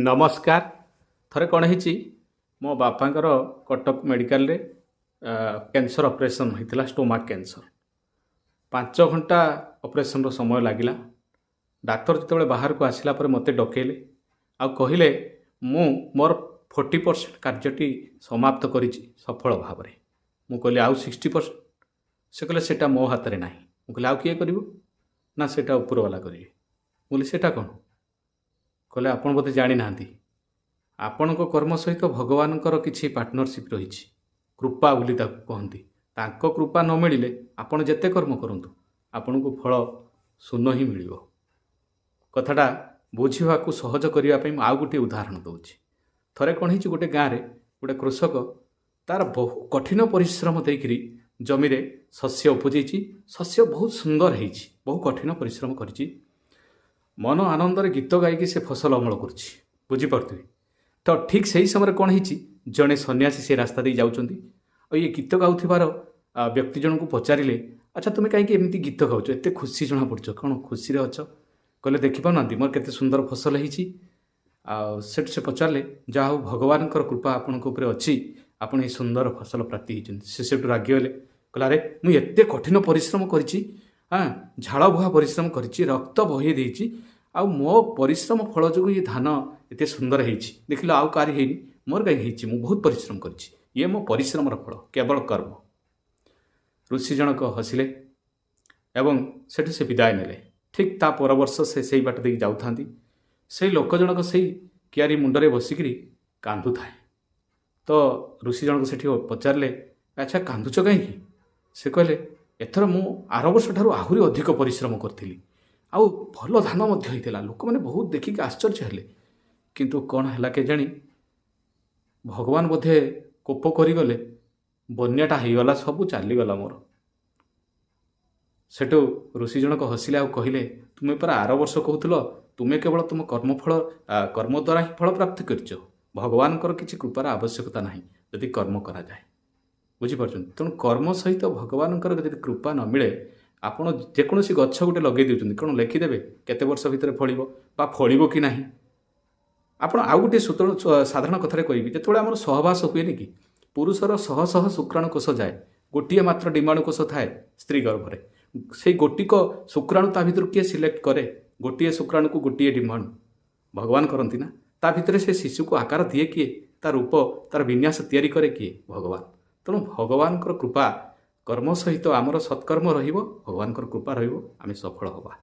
नमस्कार। थरे कौन है मो बापांकर कटक मेडिकल रे कैंसर ऑपरेशन होता स्टोमाक कैंसर 5 घंटा ऑपरेशन रो समय लगिला। डाक्तर जिते बाहर को आसला पर मते डकेले आ कहले मु मोर 40% कार्यटी समाप्त करिछि सफल भाव में। मु कहली आउ 60%। से कहले सेटा मो हाथ में नाही। मु कहली आउ किए करिवो ना सेटा ऊपर वाला करिवे। मु कहली सेटा कोन कहले आपण बोधे जानी नांती आपणको कर्म सहित भगवानकर किछि पार्टनरशिप रही। कृपा बोली ताकू कहती। तांको कृपा न मिले आपण जेते कर्म करंतु आपण को फल शून्य ही मिल। कथाटा बुझा सहज करने आउ गोटे उदाहरण दूची। थरे कौन हो गोटे गाँव में गोटे कृषक तार बहु कठिन परिश्रम देकर जमी रे शस्य उपजे। शस्य बहुत सुंदर है। बहु कठिन परिश्रम कर मन आनंद गीत गायकी से फसल अमल करुपे। तो ठीक से ही समय कौन हो जड़े सन्यासी से रास्ता दे जाऊँ ये गीत गाउथिबार व्यक्ति जन को पचारे अच्छा तुम्हें कहीं एमती गीत गाउच एत खुशी जना पड़ कौन खुशी अच्छ कहले देखिपार मोर केते सुंदर फसल होट से पचारे जहाँ भगवान कृपा आपण अच्छी आपड़ सुंदर फसल प्राप्ति होती। से रागिगले कहला अरे मुझे कठिन परिश्रम करी झाड़ बुहा परिश्रम करी रक्त बही देती आ मो परिश्रम फल जो ये धान एत सुंदर हो देख आउ कारी है मोर कहीं हो बहुत परिश्रम करी ये मो परिश्रम फल केवल कर्म। ऋषि जनक हसिले एवं सेठू से विदाय नेले। ठीक ता पर वर्ष से सही बाट दे जाऊ था से लोक जनक से कियारी मुंडरे बसिक कांदु थाए। तो ऋषि जनक से पचारे अच्छा कांदुच कहीं से कहले एथर मु आर वर्ष ठारू आहुरी अधिक परिश्रम करी आउ भल धान होता लोक मैंने बहुत देखिक आश्चर्य हेले किंतु कौन है के जानी भगवान बोधे कोप करगले बन्याटा होगला सब चलीगला मोर। सेठू ऋषि जनक हसिले आ कहले तुम्हें पर आर वर्ष कहूल तुम्हें केवल तुम कर्मफल कर्म द्वारा ही फल प्राप्त कर भगवान किसी कृपार आवश्यकता ना यदि कर्म करा जाए बुझीपार। तेणु कर्म सहित भगवान कृपा न मिले आपड़ जेकोसी गछ गोटे लगे दूसरी कौन लिखिदेवे केते वर्ष भितर फल कि ना। आप आउ गोटे साधारण कथार कहि जो आम सहवास हुए कि पुरुषर शह शह शुक्राणु कोष जाए गोटे मात्र डिम्बाणु कोष थाए स्त्री गर्भ से गोटिक शुक्राणु ता भर किए सिलेक्ट करे गोटे शुक्राणु को गोटे डिम्बाणु भगवान करती ना ता भितर से शिशु को आकार दिए किए तार रूप तार विन्यास तैयारी करे किए भगवान। तेणु भगवान कृपा कर्म सहित आमर सत्कर्म रहिबो भगवान कृपा रहिबो आमे सफल होबा।